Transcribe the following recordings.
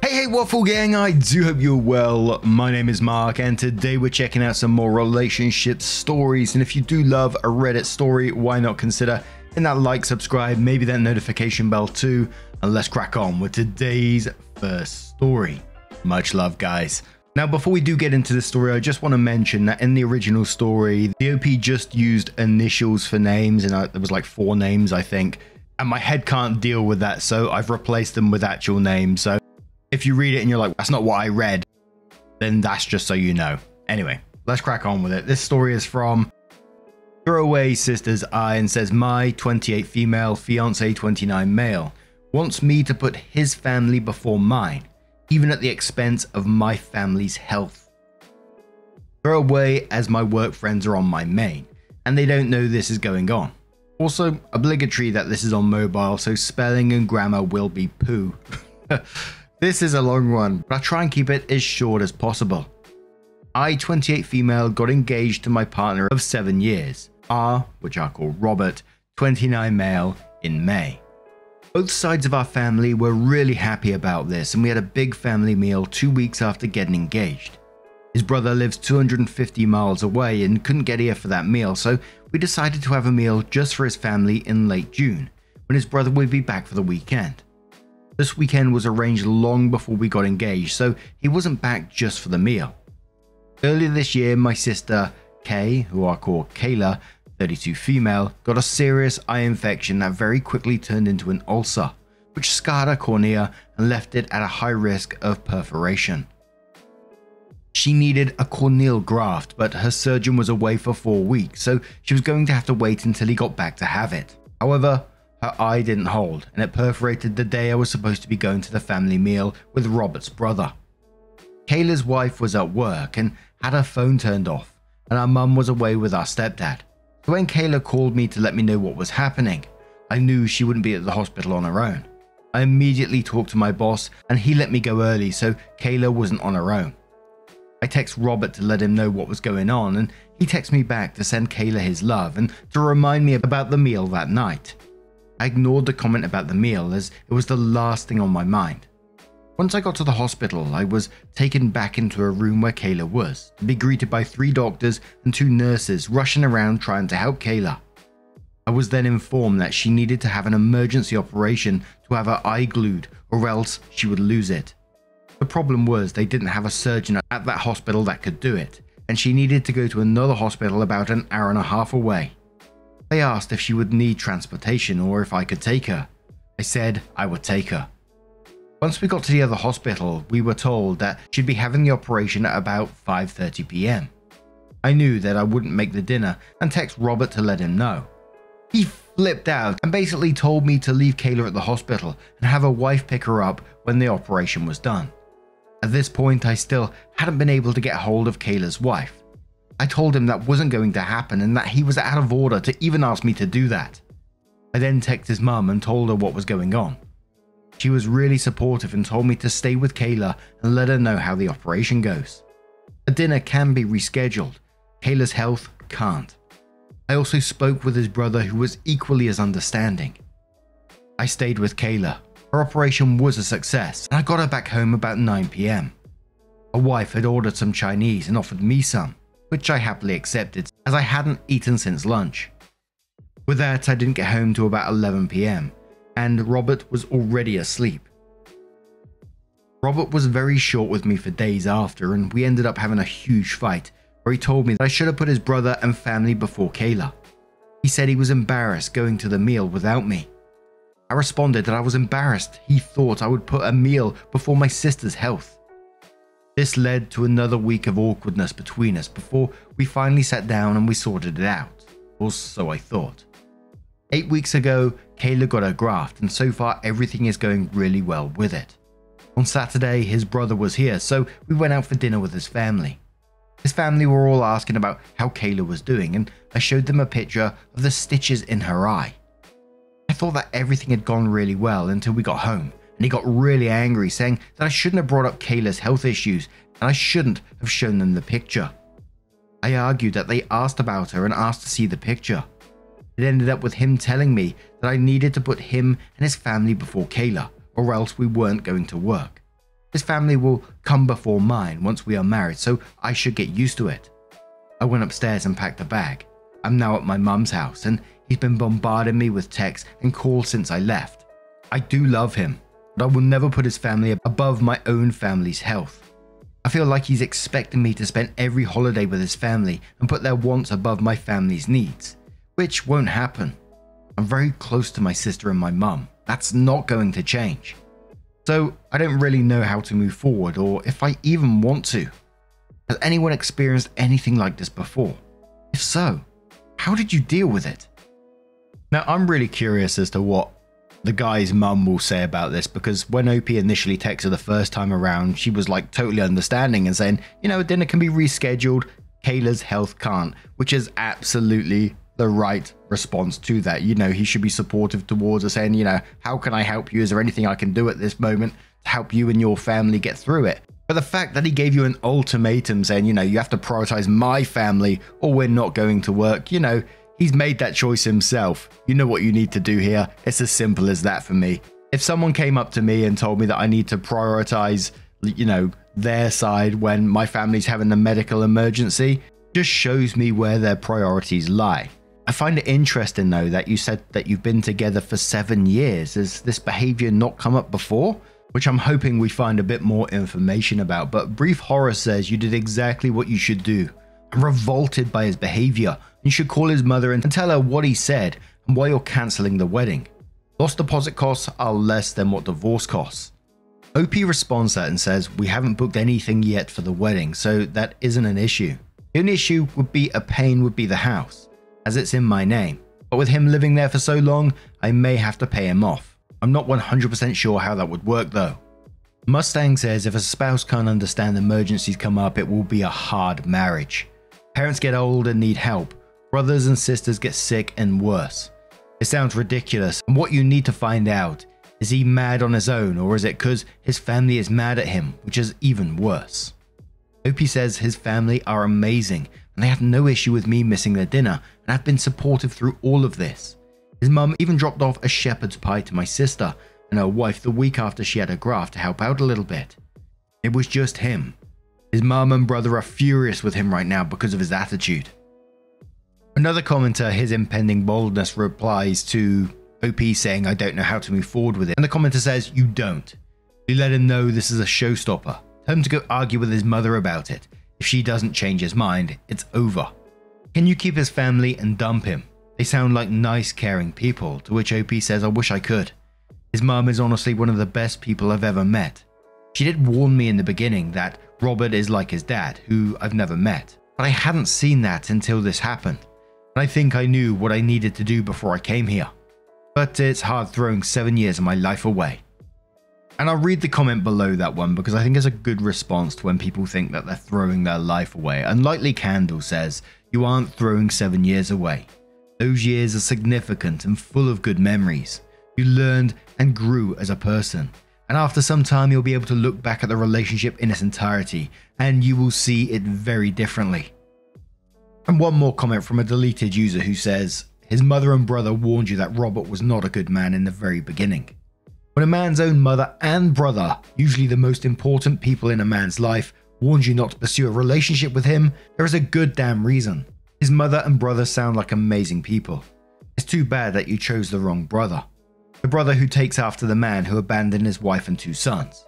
Hey Waffle Gang, I do hope you're well. My name is Mark and today we're checking out some more relationship stories, and if you do love a Reddit story, why not consider hitting that like, subscribe, maybe that notification bell too, and let's crack on with today's first story. Much love, guys. Now, before we do get into the story, I just want to mention that in the original story, the OP just used initials for names, and there was like 4 names, I think, and my head can't deal with that, so I've replaced them with actual names. So if you read it and you're like, that's not what I read, then that's just so you know. Anyway, let's crack on with it. This story is from Throwaway Sisters I and says, my 28 female, fiance 29 male, wants me to put his family before mine, even at the expense of my family's health. Throwaway, as my work friends are on my main, and they don't know this is going on. Also, obligatory that this is on mobile, so spelling and grammar will be poo. This is a long one, but I'll try and keep it as short as possible. I, 28 female, got engaged to my partner of 7 years, R, which I'll call Robert, 29 male, in May. Both sides of our family were really happy about this, and we had a big family meal 2 weeks after getting engaged. His brother lives 250 miles away and couldn't get here for that meal, so we decided to have a meal just for his family in late June, when his brother would be back for the weekend. This weekend was arranged long before we got engaged, so he wasn't back just for the meal. Earlier this year, my sister, Kay, who I call Kayla, 32 female, got a serious eye infection that very quickly turned into an ulcer, which scarred her cornea and left it at a high risk of perforation. She needed a corneal graft, but her surgeon was away for 4 weeks, so she was going to have to wait until he got back to have it. However, her eye didn't hold, and it perforated the day I was supposed to be going to the family meal with Robert's brother. Kayla's wife was at work and had her phone turned off, and our mum was away with our stepdad. So when Kayla called me to let me know what was happening, I knew she wouldn't be at the hospital on her own. I immediately talked to my boss, and he let me go early so Kayla wasn't on her own. I text Robert to let him know what was going on, and he texted me back to send Kayla his love and to remind me about the meal that night. I ignored the comment about the meal as it was the last thing on my mind. Once I got to the hospital, I was taken back into a room where Kayla was, to be greeted by 3 doctors and 2 nurses rushing around trying to help Kayla. I was then informed that she needed to have an emergency operation to have her eye glued, or else she would lose it. The problem was they didn't have a surgeon at that hospital that could do it, and she needed to go to another hospital about an hour and a half away. They asked if she would need transportation or if I could take her. I said I would take her. Once we got to the other hospital, we were told that she'd be having the operation at about 5:30 p.m. I knew that I wouldn't make the dinner and texted Robert to let him know. He flipped out and basically told me to leave Kayla at the hospital and have her wife pick her up when the operation was done. At this point, I still hadn't been able to get hold of Kayla's wife. I told him that wasn't going to happen and that he was out of order to even ask me to do that. I then texted his mum and told her what was going on. She was really supportive and told me to stay with Kayla and let her know how the operation goes. A dinner can be rescheduled. Kayla's health can't. I also spoke with his brother, who was equally as understanding. I stayed with Kayla. Her operation was a success and I got her back home about 9 p.m. Her wife had ordered some Chinese and offered me some, which I happily accepted as I hadn't eaten since lunch. With that, I didn't get home till about 11 p.m. and Robert was already asleep. Robert was very short with me for days after, and we ended up having a huge fight where he told me that I should have put his brother and family before Kayla. He said he was embarrassed going to the meal without me. I responded that I was embarrassed he thought I would put a meal before my sister's health. This led to another week of awkwardness between us before we finally sat down and we sorted it out, or so I thought. 8 weeks ago, Kayla got her graft, and so far everything is going really well with it. On Saturday, his brother was here, so we went out for dinner with his family. His family were all asking about how Kayla was doing, and I showed them a picture of the stitches in her eye. I thought that everything had gone really well until we got home, and he got really angry, saying that I shouldn't have brought up Kayla's health issues and I shouldn't have shown them the picture. I argued that they asked about her and asked to see the picture. It ended up with him telling me that I needed to put him and his family before Kayla, or else we weren't going to work. His family will come before mine once we are married, so I should get used to it. I went upstairs and packed a bag. I'm now at my mum's house, and he's been bombarding me with texts and calls since I left. I do love him, but I will never put his family above my own family's health. I feel like he's expecting me to spend every holiday with his family and put their wants above my family's needs, which won't happen. I'm very close to my sister and my mum. That's not going to change. So I don't really know how to move forward, or if I even want to. Has anyone experienced anything like this before? If so, how did you deal with it? Now, I'm really curious as to what the guy's mum will say about this, because when OP initially texted her the first time around, she was like totally understanding and saying, dinner can be rescheduled, Kayla's health can't, which is absolutely the right response to that. He should be supportive towards her, saying, how can I help you? Is there anything I can do at this moment to help you and your family get through it? But the fact that he gave you an ultimatum saying, you have to prioritize my family or we're not going to work, he's made that choice himself. You know what you need to do here. It's as simple as that for me. If someone came up to me and told me that I need to prioritize, their side when my family's having a medical emergency, just shows me where their priorities lie. I find it interesting though that you said that you've been together for 7 years. Has this behavior not come up before? Which I'm hoping we find a bit more information about, but Brief Horror says you did exactly what you should do. I'm revolted by his behavior. You should call his mother and tell her what he said and why you're cancelling the wedding. Lost deposit costs are less than what divorce costs. OP responds that and says, we haven't booked anything yet for the wedding, so that isn't an issue. The only issue would be the house, as it's in my name. But with him living there for so long, I may have to pay him off. I'm not 100% sure how that would work though. Mustang says if a spouse can't understand emergencies come up, it will be a hard marriage. Parents get old and need help. Brothers and sisters get sick and worse. It sounds ridiculous, and what you need to find out, is he mad on his own, or is it because his family is mad at him, which is even worse. OP says his family are amazing, and they have no issue with me missing their dinner, and have been supportive through all of this. His mum even dropped off a shepherd's pie to my sister and her wife the week after she had a graft to help out a little bit. It was just him. His mum and brother are furious with him right now because of his attitude. Another commenter, his impending boldness, replies to OP saying, I don't know how to move forward with it. And the commenter says, you don't. You let him know this is a showstopper. Tell him to go argue with his mother about it. If she doesn't change his mind, it's over. Can you keep his family and dump him? They sound like nice, caring people, to which OP says, I wish I could. His mum is honestly one of the best people I've ever met. She did warn me in the beginning that Robert is like his dad, who I've never met, but I hadn't seen that until this happened, and I think I knew what I needed to do before I came here. But it's hard throwing 7 years of my life away. And I'll read the comment below that one because I think it's a good response to when people think that they're throwing their life away. Unlikely Candle says, you aren't throwing 7 years away. Those years are significant and full of good memories. You learned and grew as a person. And after some time, you'll be able to look back at the relationship in its entirety, and you will see it very differently. And one more comment from a deleted user who says, his mother and brother warned you that Robert was not a good man in the very beginning. When a man's own mother and brother, usually the most important people in a man's life, warns you not to pursue a relationship with him, there is a good damn reason. His mother and brother sound like amazing people. It's too bad that you chose the wrong brother. The brother who takes after the man who abandoned his wife and 2 sons.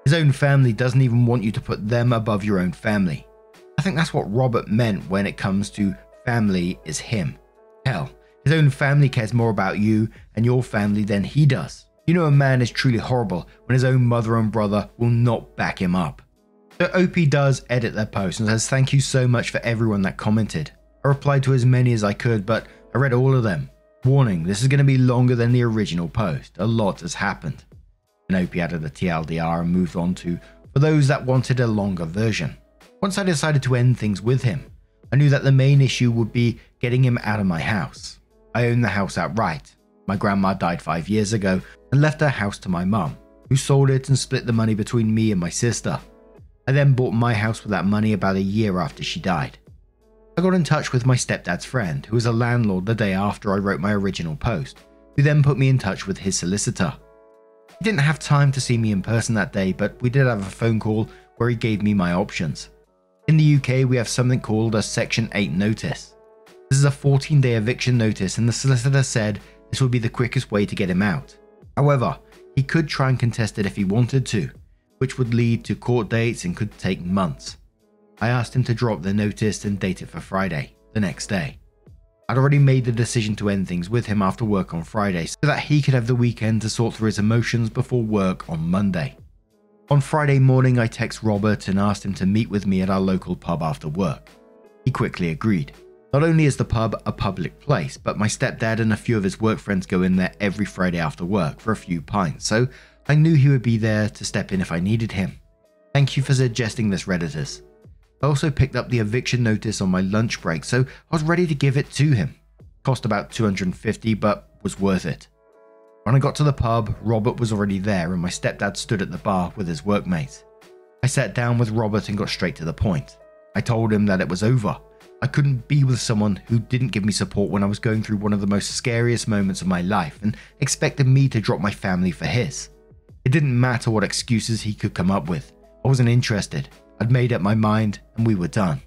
His own family doesn't even want you to put them above your own family. I think that's what Robert meant when it comes to family is him. Hell, his own family cares more about you and your family than he does. You know a man is truly horrible when his own mother and brother will not back him up. So OP does edit their post and says thank you so much for everyone that commented. I replied to as many as I could, but I read all of them. Warning, this is going to be longer than the original post. A lot has happened. And OP added a TLDR and moved on to, for those that wanted a longer version. Once I decided to end things with him, I knew that the main issue would be getting him out of my house. I own the house outright. My grandma died 5 years ago and left her house to my mum, who sold it and split the money between me and my sister. I then bought my house with that money about a year after she died. I got in touch with my stepdad's friend, who was a landlord the day after I wrote my original post, who then put me in touch with his solicitor. He didn't have time to see me in person that day, but we did have a phone call where he gave me my options. In the UK, we have something called a Section 8 notice. This is a 14-day eviction notice, and the solicitor said this would be the quickest way to get him out. However, he could try and contest it if he wanted to, which would lead to court dates and could take months. I asked him to drop the notice and date it for Friday, the next day. I'd already made the decision to end things with him after work on Friday so that he could have the weekend to sort through his emotions before work on Monday. On Friday morning, I text Robert and asked him to meet with me at our local pub after work. He quickly agreed. Not only is the pub a public place, but my stepdad and a few of his work friends go in there every Friday after work for a few pints, so I knew he would be there to step in if I needed him. Thank you for suggesting this, Redditors. I also picked up the eviction notice on my lunch break, so I was ready to give it to him. Cost about $250, but was worth it. When I got to the pub, Robert was already there and my stepdad stood at the bar with his workmates. I sat down with Robert and got straight to the point. I told him that it was over. I couldn't be with someone who didn't give me support when I was going through one of the most scariest moments of my life and expected me to drop my family for his. It didn't matter what excuses he could come up with. I wasn't interested. I'd made up my mind and we were done.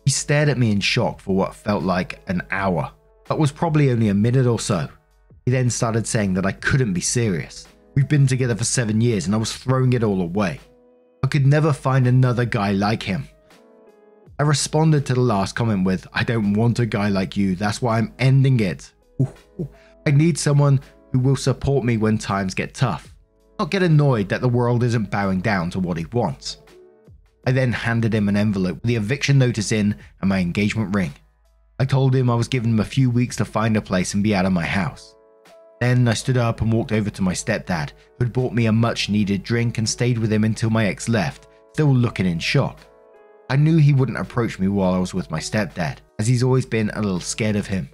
He stared at me in shock for what felt like an hour, but was probably only a minute or so. He then started saying that I couldn't be serious. We've been together for 7 years and I was throwing it all away. I could never find another guy like him. I responded to the last comment with, I don't want a guy like you, that's why I'm ending it. I need someone who will support me when times get tough, not get annoyed that the world isn't bowing down to what he wants. I then handed him an envelope with the eviction notice in and my engagement ring. I told him I was giving him a few weeks to find a place and be out of my house. Then I stood up and walked over to my stepdad, who had bought me a much needed drink, and stayed with him until my ex left, still looking in shock. I knew he wouldn't approach me while I was with my stepdad, as he's always been a little scared of him.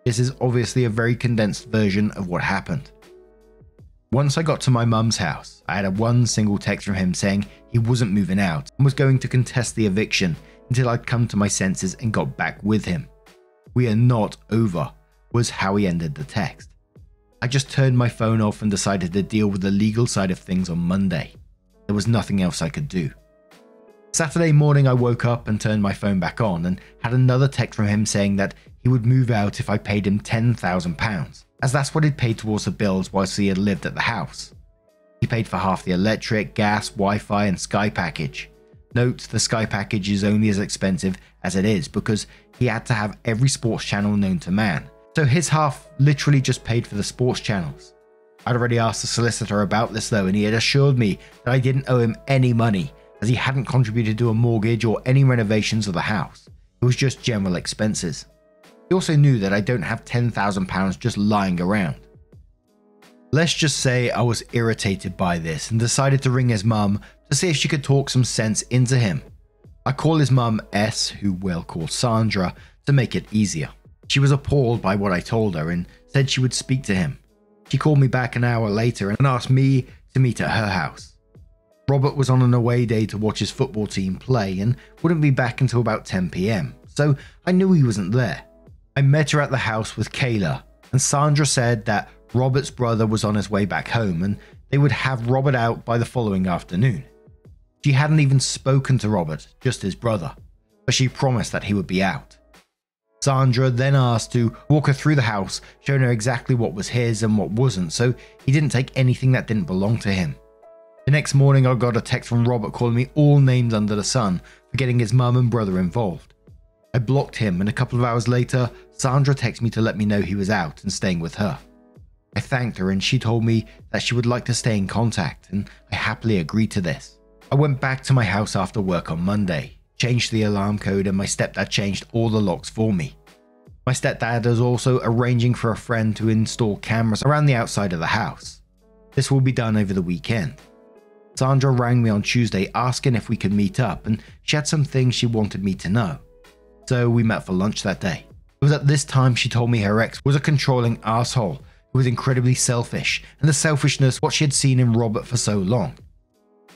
This is obviously a very condensed version of what happened. Once I got to my mum's house, I had one single text from him saying he wasn't moving out and was going to contest the eviction until I'd come to my senses and got back with him. We are not over, was how he ended the text. I just turned my phone off and decided to deal with the legal side of things on Monday. There was nothing else I could do. Saturday morning I woke up and turned my phone back on and had another text from him saying that he would move out if I paid him £10,000, as that's what he'd paid towards the bills whilst he had lived at the house. He paid for half the electric, gas, Wi-Fi and Sky package. Note, the Sky package is only as expensive as it is because he had to have every sports channel known to man, so his half literally just paid for the sports channels. I'd already asked the solicitor about this though, and he had assured me that I didn't owe him any money, as he hadn't contributed to a mortgage or any renovations of the house. It was just general expenses. He also knew that I don't have £10,000 just lying around. Let's just say I was irritated by this and decided to ring his mum to see if she could talk some sense into him. I call his mum S, who we'll call Sandra, to make it easier. She was appalled by what I told her and said she would speak to him. She called me back an hour later and asked me to meet at her house. Robert was on an away day to watch his football team play and wouldn't be back until about 10 PM, so I knew he wasn't there. I met her at the house with Kayla, and Sandra said that Robert's brother was on his way back home and they would have Robert out by the following afternoon. She hadn't even spoken to Robert, just his brother, but she promised that he would be out. Sandra then asked to walk her through the house, showing her exactly what was his and what wasn't, so he didn't take anything that didn't belong to him. The next morning I got a text from Robert calling me all names under the sun for getting his mum and brother involved. I blocked him, and a couple of hours later, Sandra texted me to let me know he was out and staying with her. I thanked her and she told me that she would like to stay in contact, and I happily agreed to this. I went back to my house after work on Monday, changed the alarm code, and my stepdad changed all the locks for me. My stepdad is also arranging for a friend to install cameras around the outside of the house. This will be done over the weekend. Sandra rang me on Tuesday asking if we could meet up, and she had some things she wanted me to know. So we met for lunch that day. It was at this time she told me her ex was a controlling asshole who was incredibly selfish, and the selfishness what she had seen in Robert for so long.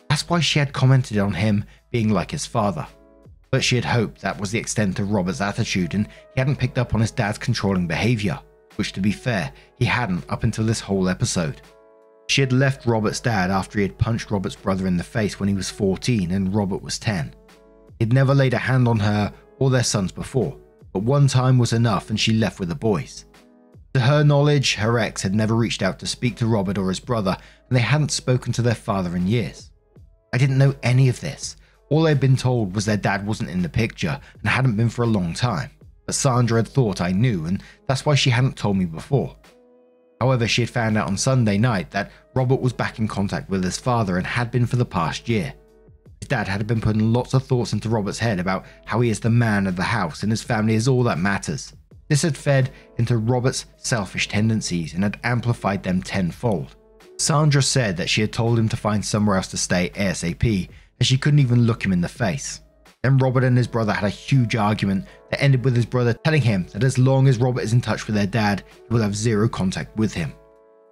That's why she had commented on him being like his father. But she had hoped that was the extent of Robert's attitude, and he hadn't picked up on his dad's controlling behaviour, which to be fair, he hadn't up until this whole episode. She had left Robert's dad after he had punched Robert's brother in the face when he was 14 and Robert was 10. He'd never laid a hand on her or their sons before, but one time was enough and she left with the boys. To her knowledge, her ex had never reached out to speak to Robert or his brother, and they hadn't spoken to their father in years. I didn't know any of this. All I'd been told was their dad wasn't in the picture and hadn't been for a long time, but Sandra had thought I knew, and that's why she hadn't told me before. However, she had found out on Sunday night that Robert was back in contact with his father and had been for the past year. His dad had been putting lots of thoughts into Robert's head about how he is the man of the house and his family is all that matters. This had fed into Robert's selfish tendencies and had amplified them tenfold. Sandra said that she had told him to find somewhere else to stay ASAP, as she couldn't even look him in the face. Then Robert and his brother had a huge argument that ended with his brother telling him that as long as Robert is in touch with their dad, he will have zero contact with him.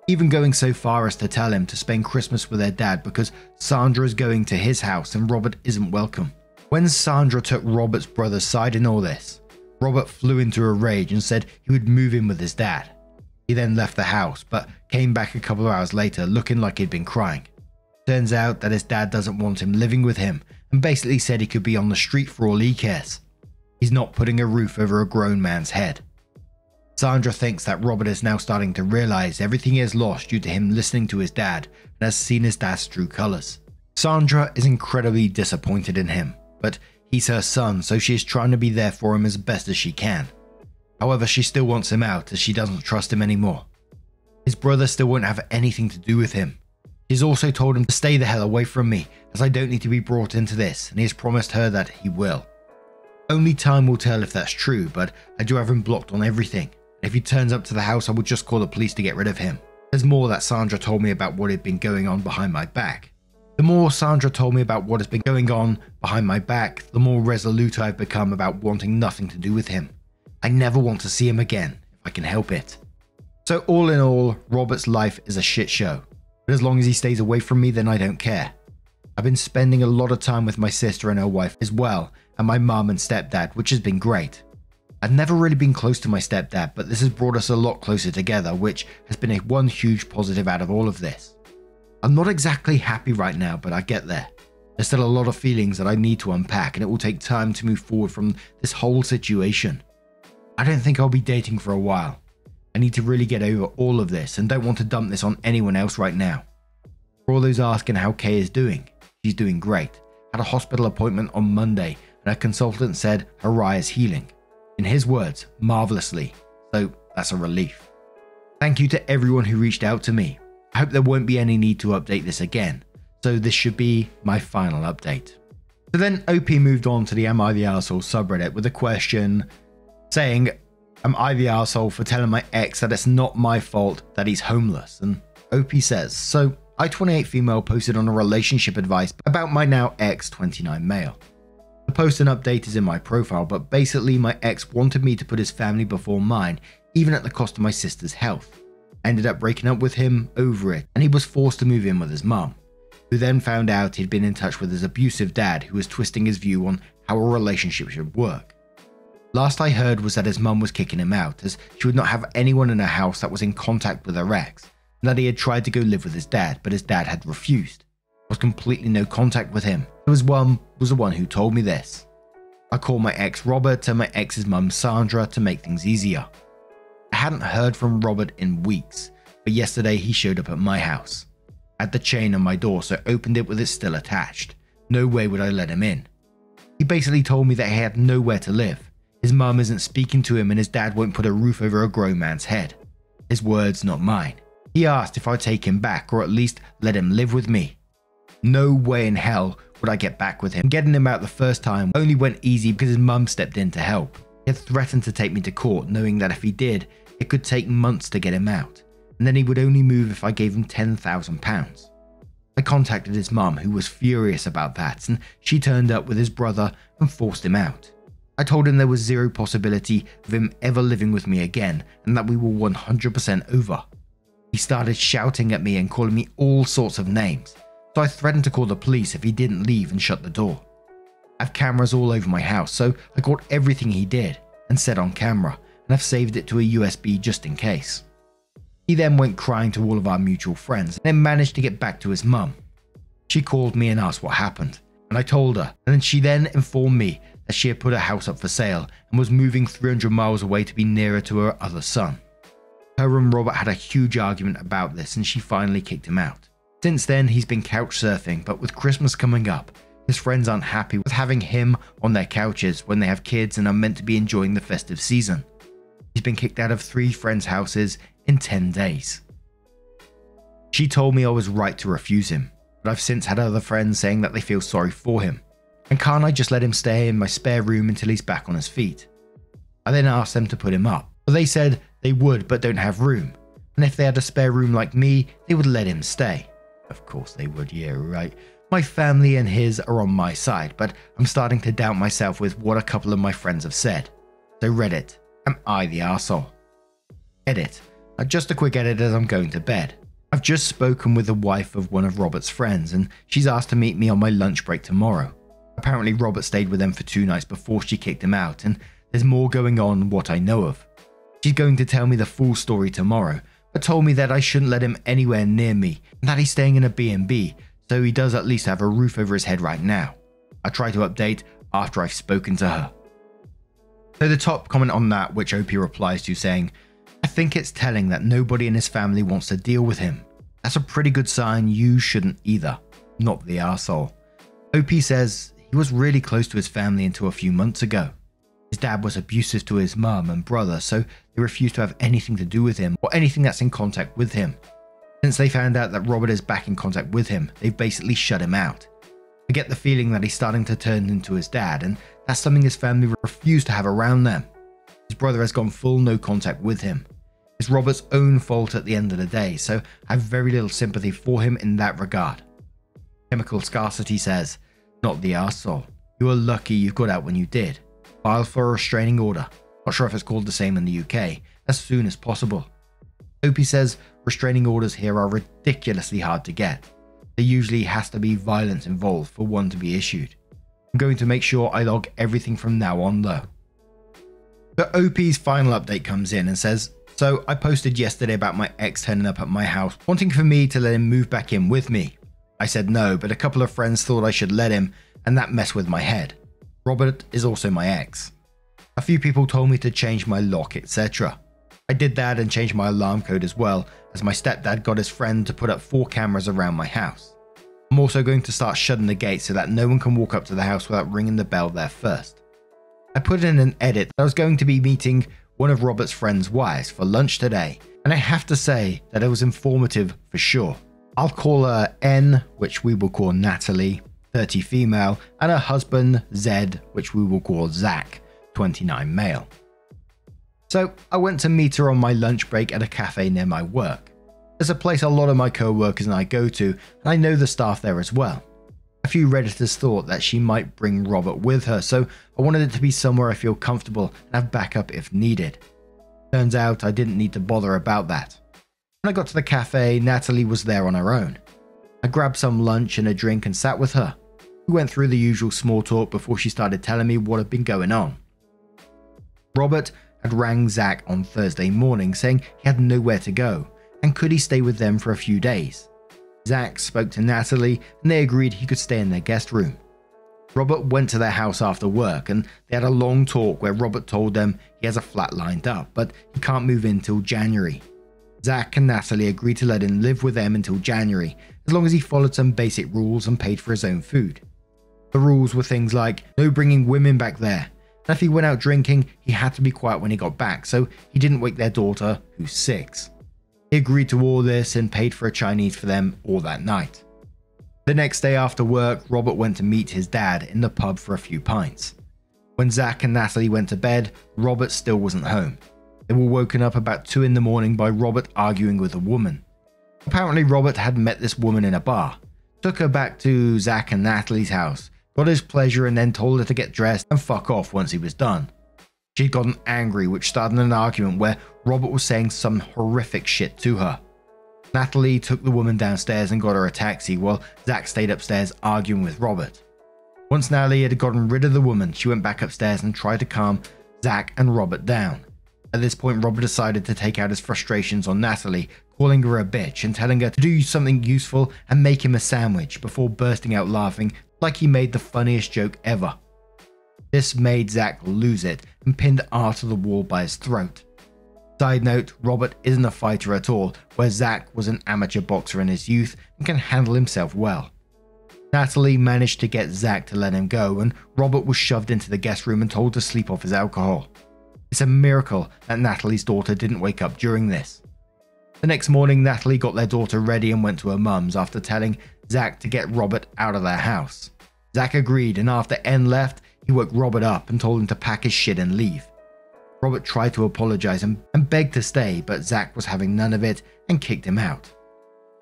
Even going so far as to tell him to spend Christmas with their dad because Sandra is going to his house and Robert isn't welcome. When Sandra took Robert's brother's side in all this, Robert flew into a rage and said he would move in with his dad. He then left the house, but came back a couple of hours later looking like he'd been crying. Turns out that his dad doesn't want him living with him and basically said he could be on the street for all he cares. He's not putting a roof over a grown man's head. Sandra thinks that Robert is now starting to realize everything he has lost due to him listening to his dad and has seen his dad's true colors. Sandra is incredibly disappointed in him, but he's her son, so she is trying to be there for him as best as she can. However, she still wants him out as she doesn't trust him anymore. His brother still won't have anything to do with him. She's also told him to stay the hell away from me, as I don't need to be brought into this, and he has promised her that he will. Only time will tell if that's true, but I do have him blocked on everything. If he turns up to the house, I will just call the police to get rid of him. There's more that Sandra told me about what had been going on behind my back. The more Sandra told me about what has been going on behind my back, the more resolute I've become about wanting nothing to do with him. I never want to see him again, if I can help it. So all in all, Robert's life is a shit show. But as long as he stays away from me, then I don't care. I've been spending a lot of time with my sister and her wife as well, and my mum and stepdad, which has been great. I've never really been close to my stepdad, but this has brought us a lot closer together, which has been one huge positive out of all of this. I'm not exactly happy right now, but I get there. There's still a lot of feelings that I need to unpack, and it will take time to move forward from this whole situation. I don't think I'll be dating for a while. I need to really get over all of this and don't want to dump this on anyone else right now. For all those asking how Kay is doing, she's doing great. Had a hospital appointment on Monday and her consultant said her eye is healing. In his words, marvelously, so that's a relief. Thank you to everyone who reached out to me. I hope there won't be any need to update this again, so this should be my final update. So then OP moved on to the Am I the Arsehole subreddit with a question saying, am I the arsehole for telling my ex that it's not my fault that he's homeless? And OP says, so I 28 female posted on a relationship advice about my now ex 29 male. The post and update is in my profile, but basically my ex wanted me to put his family before mine, even at the cost of my sister's health. I ended up breaking up with him over it, and he was forced to move in with his mum, who then found out he'd been in touch with his abusive dad, who was twisting his view on how a relationship should work. Last I heard was that his mum was kicking him out, as she would not have anyone in her house that was in contact with her ex, and that he had tried to go live with his dad, but his dad had refused. There was completely no contact with him. His mum was the one who told me this. I called my ex Robert and my ex's mum Sandra to make things easier. I hadn't heard from Robert in weeks, but yesterday he showed up at my house. I had the chain on my door, so I opened it with it still attached. No way would I let him in. He basically told me that he had nowhere to live. His mum isn't speaking to him and his dad won't put a roof over a grown man's head. His words, not mine. He asked if I'd take him back or at least let him live with me. No way in hell would I get back with him. Getting him out the first time only went easy because his mum stepped in to help. He had threatened to take me to court, knowing that if he did, it could take months to get him out, and then he would only move if I gave him £10,000. I contacted his mum, who was furious about that, and she turned up with his brother and forced him out. I told him there was zero possibility of him ever living with me again and that we were 100% over. He started shouting at me and calling me all sorts of names, so I threatened to call the police if he didn't leave and shut the door. I have cameras all over my house, so I caught everything he did and said on camera, and I've saved it to a USB just in case. He then went crying to all of our mutual friends and then managed to get back to his mum. She called me and asked what happened, and I told her, and she then informed me that she had put her house up for sale and was moving 300 miles away to be nearer to her other son. Her and Robert had a huge argument about this and she finally kicked him out. Since then, he's been couch surfing, but with Christmas coming up, his friends aren't happy with having him on their couches when they have kids and are meant to be enjoying the festive season. He's been kicked out of 3 friends' houses in 10 days. She told me I was right to refuse him, but I've since had other friends saying that they feel sorry for him. And can't I just let him stay in my spare room until he's back on his feet? I then asked them to put him up, but they said they would but don't have room, and if they had a spare room like me, they would let him stay. Of course they would, yeah, right. My family and his are on my side, but I'm starting to doubt myself with what a couple of my friends have said. So Reddit, am I the arsehole? Edit. Just a quick edit as I'm going to bed. I've just spoken with the wife of one of Robert's friends and she's asked to meet me on my lunch break tomorrow. Apparently Robert stayed with them for 2 nights before she kicked him out and there's more going on than what I know of. She's going to tell me the full story tomorrow, but told me that I shouldn't let him anywhere near me and that he's staying in a B&B, so he does at least have a roof over his head right now. I'll try to update after I've spoken to her. So the top comment on that, which OP replies to saying, I think it's telling that nobody in his family wants to deal with him. That's a pretty good sign you shouldn't either. Not the arsehole. OP says he was really close to his family until a few months ago. His dad was abusive to his mum and brother, so they refused to have anything to do with him or anything that's in contact with him. Since they found out that Robert is back in contact with him, they've basically shut him out. I get the feeling that he's starting to turn into his dad, and that's something his family refuse to have around them. His brother has gone full no contact with him. It's Robert's own fault at the end of the day, so I have very little sympathy for him in that regard. Chemical Scarcity says, not the arsehole. You are lucky you got out when you did. File for a restraining order. Not sure if it's called the same in the UK. As soon as possible. OP says restraining orders here are ridiculously hard to get. There usually has to be violence involved for one to be issued. I'm going to make sure I log everything from now on though. But OP's final update comes in and says, so I posted yesterday about my ex turning up at my house wanting for me to let him move back in with me. I said no, but a couple of friends thought I should let him and that messed with my head. Robert is also my ex. A few people told me to change my lock, etc. I did that and changed my alarm code as well, as my stepdad got his friend to put up 4 cameras around my house. I'm also going to start shutting the gate so that no one can walk up to the house without ringing the bell there first. I put in an edit that I was going to be meeting one of Robert's friend's wives for lunch today, and I have to say that it was informative for sure. I'll call her N, which we will call Natalie, 30 female, and her husband Zed, which we will call Zach, 29 male. So I went to meet her on my lunch break at a cafe near my work. There's a place a lot of my co-workers and I go to, and I know the staff there as well. A few Redditors thought that she might bring Robert with her, so I wanted it to be somewhere I feel comfortable and have backup if needed. Turns out I didn't need to bother about that. When I got to the cafe, Natalie was there on her own. I grabbed some lunch and a drink and sat with her. We went through the usual small talk before she started telling me what had been going on. Robert had rang Zach on Thursday morning saying he had nowhere to go and could he stay with them for a few days. Zach spoke to Natalie and they agreed he could stay in their guest room. Robert went to their house after work and they had a long talk where Robert told them he has a flat lined up but he can't move in till January. Zach and Natalie agreed to let him live with them until January as long as he followed some basic rules and paid for his own food. The rules were things like no bringing women back there, and if he went out drinking, he had to be quiet when he got back so he didn't wake their daughter, who's 6. He agreed to all this and paid for a Chinese for them all that night. The next day after work, Robert went to meet his dad in the pub for a few pints. When Zach and Natalie went to bed, Robert still wasn't home. They were woken up about 2 in the morning by Robert arguing with a woman. Apparently Robert had met this woman in a bar, took her back to Zach and Natalie's house, got his pleasure and then told her to get dressed and fuck off once he was done. She'd gotten angry, which started an argument where Robert was saying some horrific shit to her. Natalie took the woman downstairs and got her a taxi while Zach stayed upstairs arguing with Robert. Once Natalie had gotten rid of the woman, she went back upstairs and tried to calm Zach and Robert down. At this point, Robert decided to take out his frustrations on Natalie, calling her a bitch and telling her to do something useful and make him a sandwich before bursting out laughing like he made the funniest joke ever. This made Zach lose it and pinned R to the wall by his throat. Side note, Robert isn't a fighter at all, where Zach was an amateur boxer in his youth and can handle himself well. Natalie managed to get Zach to let him go, and Robert was shoved into the guest room and told to sleep off his alcohol. It's a miracle that Natalie's daughter didn't wake up during this. The next morning, Natalie got their daughter ready and went to her mum's after telling Zach to get Robert out of their house. Zach agreed, and after N left, he woke Robert up and told him to pack his shit and leave. Robert tried to apologize and begged to stay, but Zach was having none of it and kicked him out.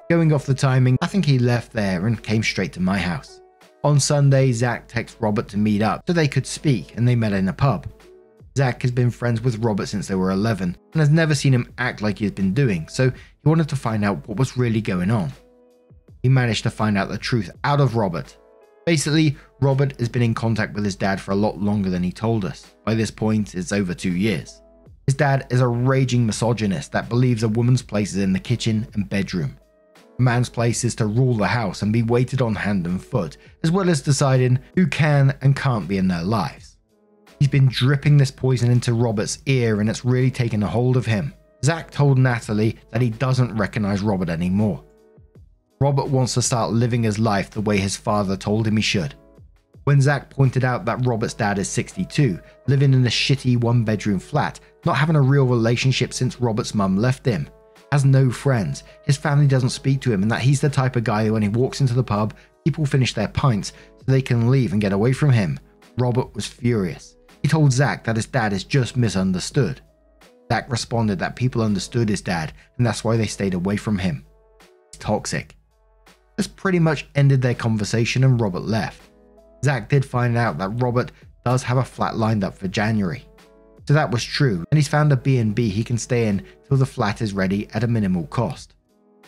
Going off the timing, I think he left there and came straight to my house. On Sunday, Zach texted Robert to meet up so they could speak, and they met in a pub. Zach has been friends with Robert since they were 11 and has never seen him act like he has been doing, so he wanted to find out what was really going on. He managed to find out the truth out of Robert. Basically, Robert has been in contact with his dad for a lot longer than he told us. By this point, it's over 2 years. His dad is a raging misogynist that believes a woman's place is in the kitchen and bedroom. A man's place is to rule the house and be waited on hand and foot, as well as deciding who can and can't be in their lives. He's been dripping this poison into Robert's ear and it's really taken a hold of him. Zach told Natalie that he doesn't recognize Robert anymore. Robert wants to start living his life the way his father told him he should. When Zach pointed out that Robert's dad is 62, living in a shitty one-bedroom flat, not having a real relationship since Robert's mum left him, has no friends, his family doesn't speak to him, and that he's the type of guy who when he walks into the pub, people finish their pints so they can leave and get away from him, Robert was furious. He told Zach that his dad is just misunderstood. Zach responded that people understood his dad and that's why they stayed away from him. He's toxic. This pretty much ended their conversation and Robert left. Zach did find out that Robert does have a flat lined up for January. So that was true, and he's found a B&B he can stay in till the flat is ready at a minimal cost.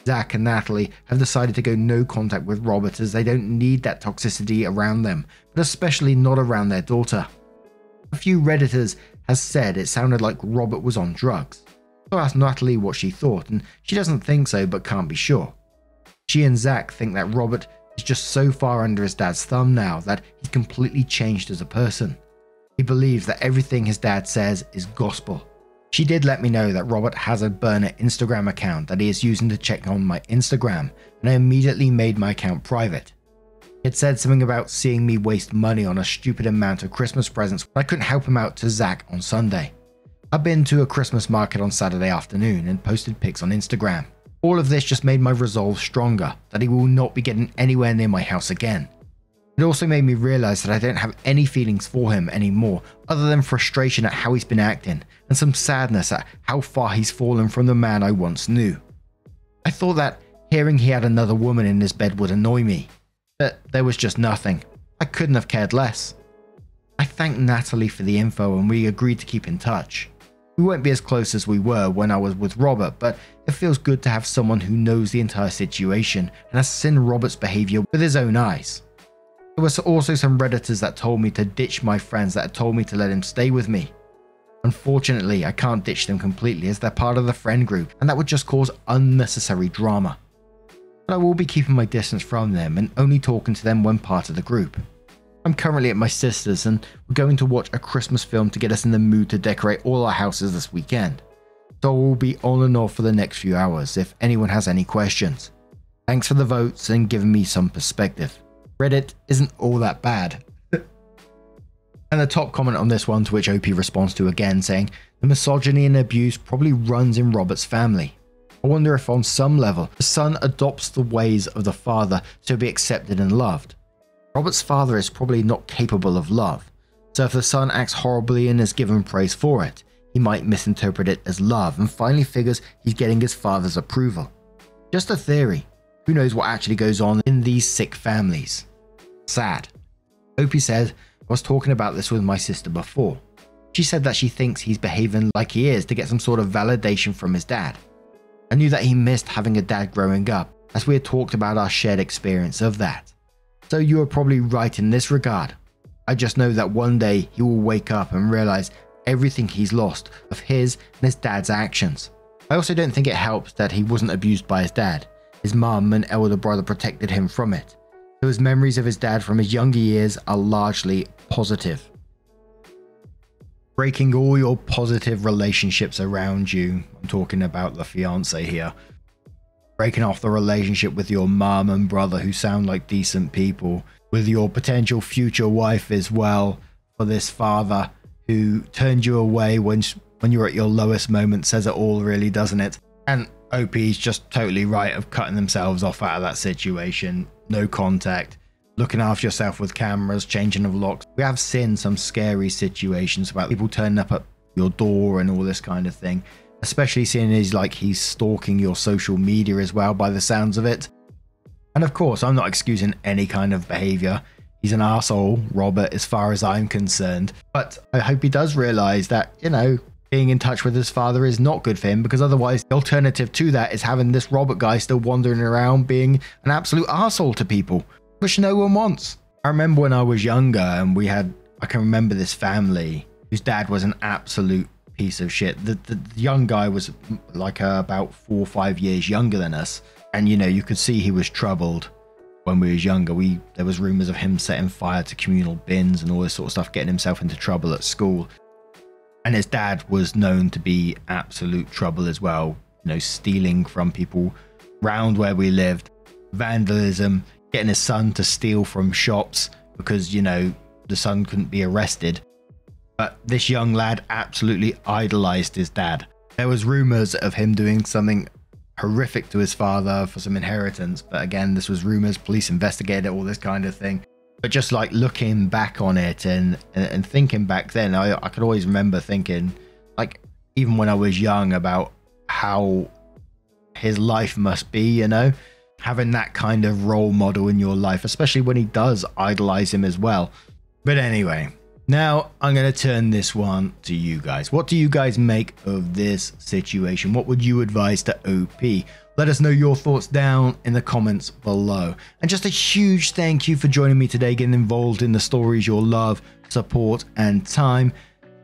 Zach and Natalie have decided to go no contact with Robert as they don't need that toxicity around them, but especially not around their daughter. A few Redditors has said it sounded like Robert was on drugs. So I asked Natalie what she thought, and she doesn't think so but can't be sure. She and Zach think that Robert is just so far under his dad's thumb now that he's completely changed as a person. He believes that everything his dad says is gospel. She did let me know that Robert has a burner Instagram account that he is using to check on my Instagram, and I immediately made my account private. He had said something about seeing me waste money on a stupid amount of Christmas presents when I couldn't help him out to Zach on Sunday. I've been to a Christmas market on Saturday afternoon and posted pics on Instagram. All of this just made my resolve stronger that he will not be getting anywhere near my house again. It also made me realize that I don't have any feelings for him anymore other than frustration at how he's been acting and some sadness at how far he's fallen from the man I once knew. I thought that hearing he had another woman in his bed would annoy me, but there was just nothing. I couldn't have cared less. I thanked Natalie for the info and we agreed to keep in touch. We won't be as close as we were when I was with Robert, but it feels good to have someone who knows the entire situation and has seen Robert's behavior with his own eyes. There were also some Redditors that told me to ditch my friends that had told me to let him stay with me. Unfortunately, I can't ditch them completely as they're part of the friend group and that would just cause unnecessary drama. But I will be keeping my distance from them and only talking to them when part of the group. I'm currently at my sister's and we're going to watch a Christmas film to get us in the mood to decorate all our houses this weekend. So I will be on and off for the next few hours if anyone has any questions. Thanks for the votes and giving me some perspective. Reddit isn't all that bad. And the top comment on this one, to which OP responds to again, saying, the misogyny and abuse probably runs in Robert's family. I wonder if on some level, the son adopts the ways of the father to be accepted and loved. Robert's father is probably not capable of love, so if the son acts horribly and is given praise for it, he might misinterpret it as love and finally figures he's getting his father's approval. Just a theory. Who knows what actually goes on in these sick families. Sad. Opie said, I was talking about this with my sister before. She said that she thinks he's behaving like he is to get some sort of validation from his dad. I knew that he missed having a dad growing up, as we had talked about our shared experience of that. So you are probably right in this regard. I just know that one day he will wake up and realize everything he's lost of his and his dad's actions. I also don't think it helps that he wasn't abused by his dad. His mum and elder brother protected him from it. So his memories of his dad from his younger years are largely positive. Breaking all your positive relationships around you. I'm talking about the fiance here. Breaking off the relationship with your mum and brother who sound like decent people. With your potential future wife as well. For this father who turned you away when you're at your lowest moment, says it all really, doesn't it? And OP's just totally right of cutting themselves off out of that situation. No contact. Looking after yourself with cameras, changing of locks. We have seen some scary situations about people turning up at your door and all this kind of thing. Especially seeing as like he's stalking your social media as well by the sounds of it. And of course, I'm not excusing any kind of behavior. He's an arsehole, Robert, as far as I'm concerned. But I hope he does realize that, you know, being in touch with his father is not good for him, because otherwise the alternative to that is having this Robert guy still wandering around being an absolute arsehole to people, which no one wants. I remember when I was younger and I can remember this family whose dad was an absolute piece of shit. The young guy was like about 4 or 5 years younger than us. And, you know, you could see he was troubled when we was younger. There was rumors of him setting fire to communal bins and all this sort of stuff, getting himself into trouble at school. And his dad was known to be absolute trouble as well. You know, stealing from people round where we lived, vandalism, getting his son to steal from shops because, you know, the son couldn't be arrested. But this young lad absolutely idolized his dad. There was rumors of him doing something horrific to his father for some inheritance, but again, this was rumors, police investigated all this kind of thing. But just like looking back on it and thinking back then, I could always remember thinking, like, even when I was young, about how his life must be, you know, having that kind of role model in your life, especially when he does idolize him as well. But anyway, now I'm going to turn this one to you guys. What do you guys make of this situation? What would you advise to OP? Let us know your thoughts down in the comments below. And just a huge thank you for joining me today, getting involved in the stories. Your love, support, and time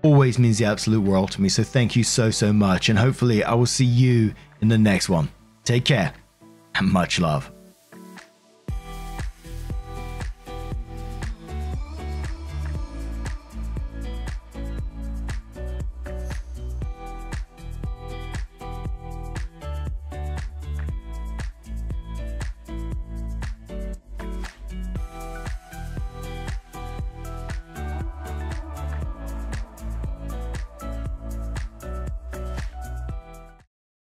always means the absolute world to me. So thank you so much. And hopefully I will see you in the next one. Take care and much love.